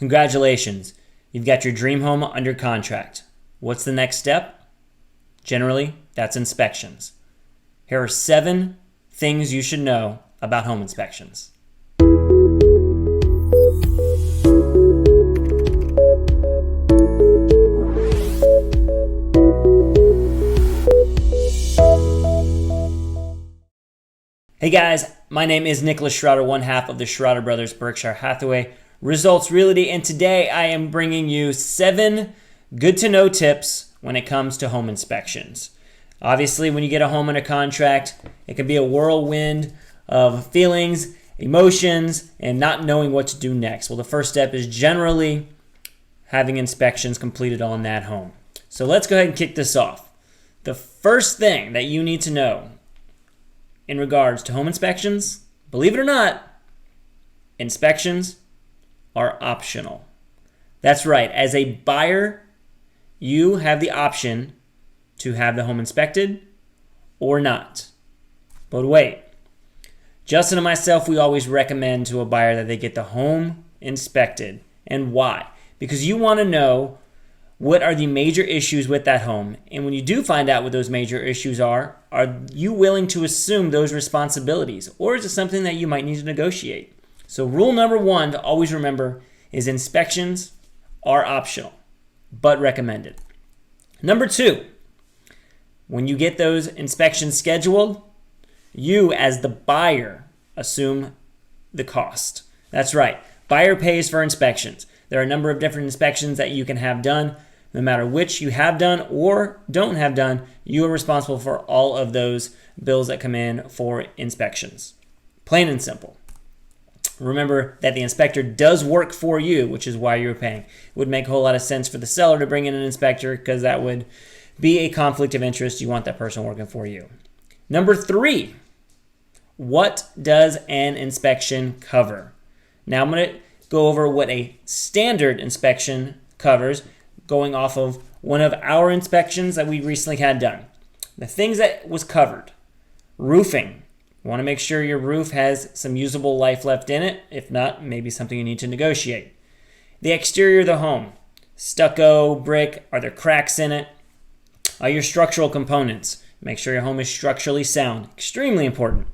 Congratulations, you've got your dream home under contract. What's the next step? Generally, that's inspections. Here are 7 things you should know about home inspections. Hey guys, my name is Nicholas Shrouder, one half of the Shrouder Brothers Berkshire Hathaway Results Realty, and today I am bringing you 7 good-to-know tips when it comes to home inspections. Obviously, when you get a home under contract, it can be a whirlwind of feelings, emotions, and not knowing what to do next. Well, the first step is generally having inspections completed on that home. So let's go ahead and kick this off. The first thing that you need to know in regards to home inspections, believe it or not, inspections are optional. That's right. As a buyer, you have the option to have the home inspected or not. But wait, Justin and myself, we always recommend to a buyer that they get the home inspected. And why? Because you want to know what are the major issues with that home. And when you do find out what those major issues are you willing to assume those responsibilities? Or is it something that you might need to negotiate? So rule number 1 to always remember is inspections are optional, but recommended. Number 2, when you get those inspections scheduled, you as the buyer assume the cost. That's right. Buyer pays for inspections. There are a number of different inspections that you can have done. No matter which you have done or don't have done, you are responsible for all of those bills that come in for inspections. Plain and simple. Remember that the inspector does work for you, which is why you're paying. It would make a whole lot of sense for the seller to bring in an inspector because that would be a conflict of interest. You want that person working for you. Number 3, what does an inspection cover? Now I'm going to go over what a standard inspection covers, going off of one of our inspections that we recently had done. The things that was covered: roofing. You want to make sure your roof has some usable life left in it. If not, maybe something you need to negotiate. The exterior of the home: stucco, brick, are there cracks in it? Your structural components. Make sure your home is structurally sound. Extremely important.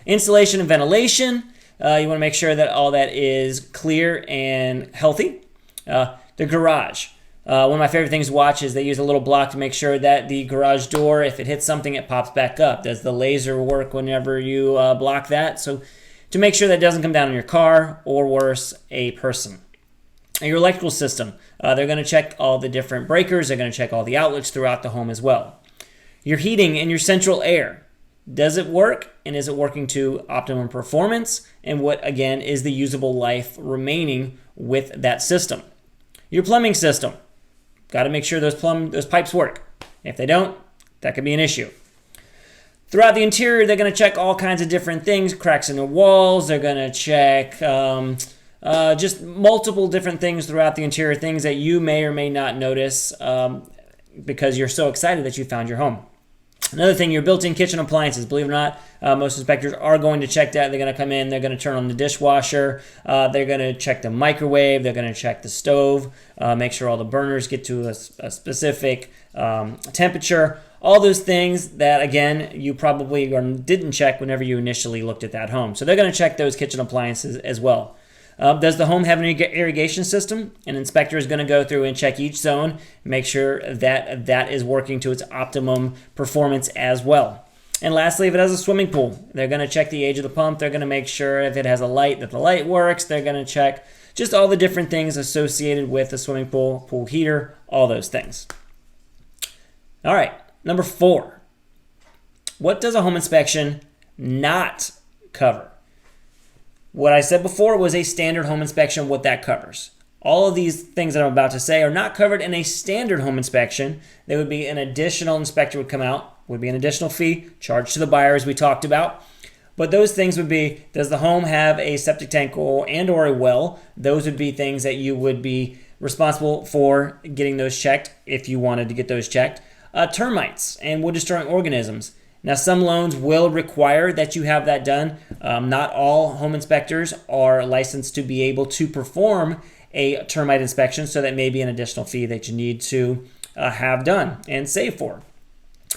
Insulation and ventilation. You want to make sure that all that is clear and healthy. The garage. One of my favorite things to watch is they use a little block to make sure that the garage door, if it hits something, it pops back up. Does the laser work whenever you block that? So to make sure that it doesn't come down on your car or worse, a person. Your electrical system. They're going to check all the different breakers. They're going to check all the outlets throughout the home as well. Your heating and your central air. Does it work, and is it working to optimum performance? And what, again, is the usable life remaining with that system? Your plumbing system. Got to make sure those pipes work. If they don't, that could be an issue. Throughout the interior, they're going to check all kinds of different things, cracks in the walls. They're going to check just multiple different things throughout the interior, things that you may or may not notice because you're so excited that you found your home. Another thing, your built-in kitchen appliances. Believe it or not, most inspectors are going to check that. They're going to come in, they're going to turn on the dishwasher, they're going to check the microwave, they're going to check the stove, make sure all the burners get to a specific temperature. All those things that, again, you probably didn't check whenever you initially looked at that home. So they're going to check those kitchen appliances as well. Does the home have an irrigation system? An inspector is going to go through and check each zone, make sure that that is working to its optimum performance as well. And lastly, if it has a swimming pool, they're going to check the age of the pump. They're going to make sure if it has a light that the light works. They're going to check just all the different things associated with the swimming pool, pool heater, all those things. All right, number 4. What does a home inspection not cover? What I said before was a standard home inspection, what that covers. All of these things that I'm about to say are not covered in a standard home inspection. There would be an additional inspector would come out, would be an additional fee charged to the buyer as we talked about. But those things would be, does the home have a septic tank or a well? Those would be things that you would be responsible for getting those checked if you wanted to get those checked. Termites and wood-destroying organisms. Now, some loans will require that you have that done. Not all home inspectors are licensed to be able to perform a termite inspection, so that may be an additional fee that you need to have done and save for.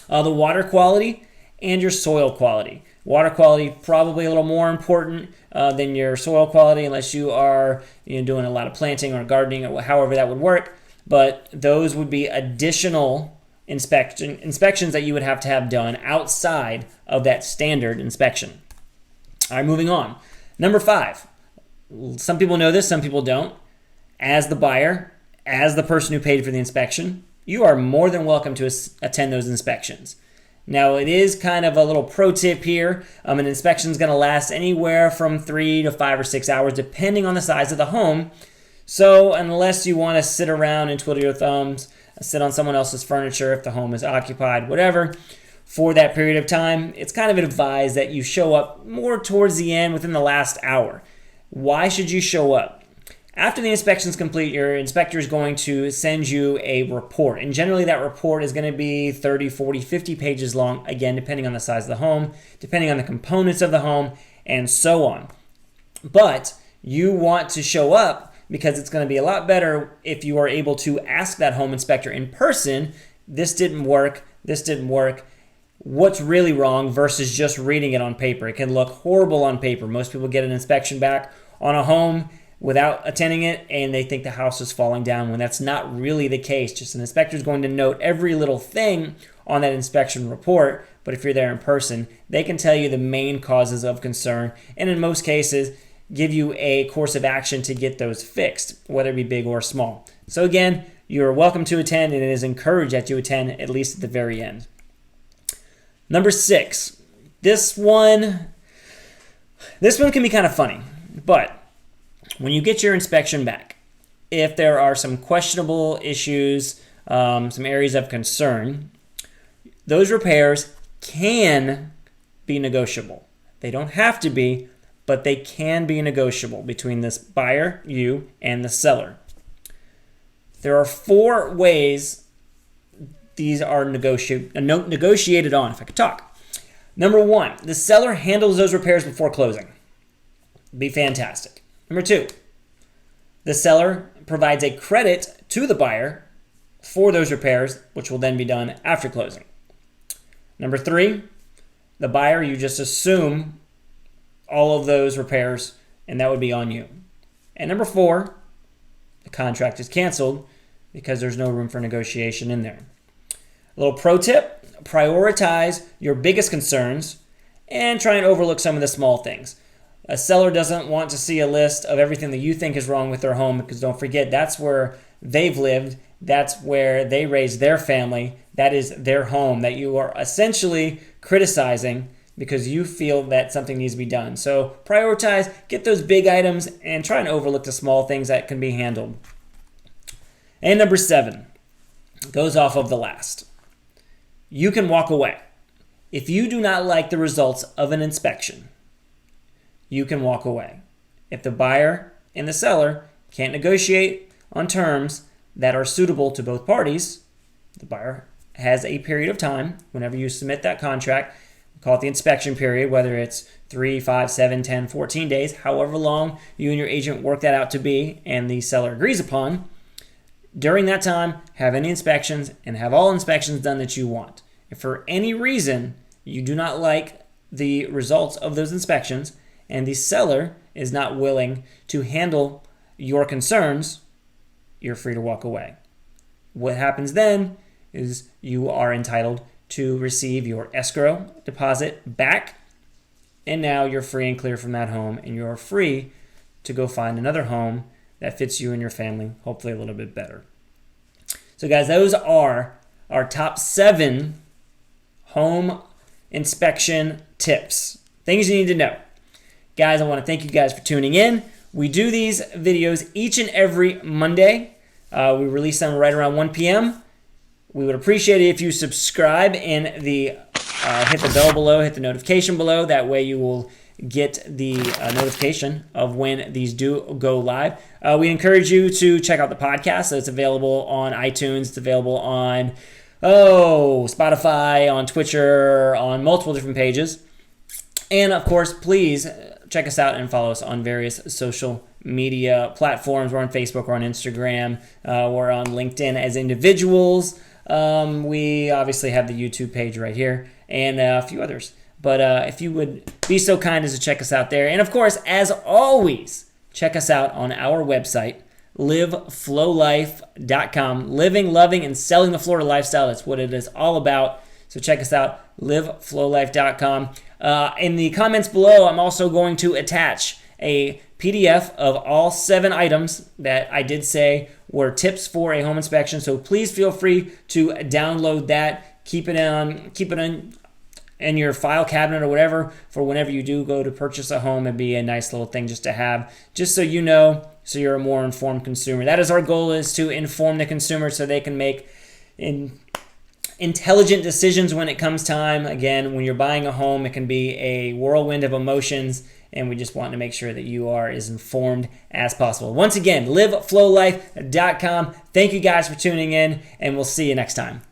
The water quality and your soil quality. Water quality probably a little more important than your soil quality, unless you are doing a lot of planting or gardening or however that would work. But those would be additional inspections that you would have to have done outside of that standard inspection. All right, moving on. Number 5. Some people know this, some people don't. As the buyer, as the person who paid for the inspection, you are more than welcome to attend those inspections. Now, it is kind of a little pro tip here. An inspection is going to last anywhere from 3 to 5 or 6 hours, depending on the size of the home. So unless you want to sit around and twiddle your thumbs, sit on someone else's furniture if the home is occupied, whatever, for that period of time, it's kind of advised that you show up more towards the end, within the last hour. Why should you show up? After the inspection is complete, your inspector is going to send you a report. And generally that report is going to be 30, 40, 50 pages long, again, depending on the size of the home, depending on the components of the home, and so on. But you want to show up because it's going to be a lot better if you are able to ask that home inspector in person, this didn't work, what's really wrong, versus just reading it on paper. It can look horrible on paper. Most people get an inspection back on a home without attending it, and they think the house is falling down, when that's not really the case. Just an inspector is going to note every little thing on that inspection report, but if you're there in person, they can tell you the main causes of concern, and in most cases, give you a course of action to get those fixed, whether it be big or small. So again, you're welcome to attend, and it is encouraged that you attend at least at the very end. Number 6, this one can be kind of funny, but when you get your inspection back, if there are some questionable issues, some areas of concern, those repairs can be negotiable. They don't have to be, but they can be negotiable between this buyer, you, and the seller. There are 4 ways these are negotiated on, if I could talk. Number 1, the seller handles those repairs before closing. Be fantastic. Number 2, the seller provides a credit to the buyer for those repairs, which will then be done after closing. Number 3, the buyer, you just assume all of those repairs, and that would be on you. And number 4, the contract is canceled because there's no room for negotiation in there. A little pro tip, prioritize your biggest concerns and try and overlook some of the small things. A seller doesn't want to see a list of everything that you think is wrong with their home, because don't forget, that's where they've lived, that's where they raised their family, that is their home that you are essentially criticizing because you feel that something needs to be done. So prioritize, get those big items, and try and overlook the small things that can be handled. And number 7 goes off of the last. You can walk away. If you do not like the results of an inspection, you can walk away. If the buyer and the seller can't negotiate on terms that are suitable to both parties, the buyer has a period of time whenever you submit that contract, call it the inspection period, whether it's 3, 5, 7, 10, 14 days, however long you and your agent work that out to be and the seller agrees upon. During that time, have any inspections and have all inspections done that you want. If for any reason you do not like the results of those inspections, and the seller is not willing to handle your concerns, you're free to walk away. What happens then is you are entitled to receive your escrow deposit back, and now you're free and clear from that home, and you're free to go find another home that fits you and your family, hopefully a little bit better. So guys, those are our top 7 home inspection tips, things you need to know. Guys, I want to thank you guys for tuning in. We do these videos each and every Monday. We release them right around 1 p.m. We would appreciate it if you subscribe and hit the bell below, hit the notification below. That way you will get the notification of when these do go live. We encourage you to check out the podcast. So it's available on iTunes. It's available on Spotify, on Twitcher, on multiple different pages. And of course, please check us out and follow us on various social media platforms. We're on Facebook, we're on Instagram, we're on LinkedIn as individuals. We obviously have the YouTube page right here and a few others. But if you would be so kind as to check us out there. And of course, as always, check us out on our website, liveflowlife.com. Living, loving, and selling the Florida lifestyle. That's what it is all about. So check us out, liveflowlife.com. In the comments below, I'm also going to attach a PDF of all 7 items that I did say were tips for a home inspection. So please feel free to download that. Keep it in your file cabinet or whatever for whenever you do go to purchase a home. It'd be a nice little thing just to have, just so you know, so you're a more informed consumer. That is our goal, is to inform the consumer so they can make intelligent decisions when it comes time. Again, when you're buying a home, it can be a whirlwind of emotions, and we just want to make sure that you are as informed as possible. Once again, liveflowlife.com. Thank you guys for tuning in, and we'll see you next time.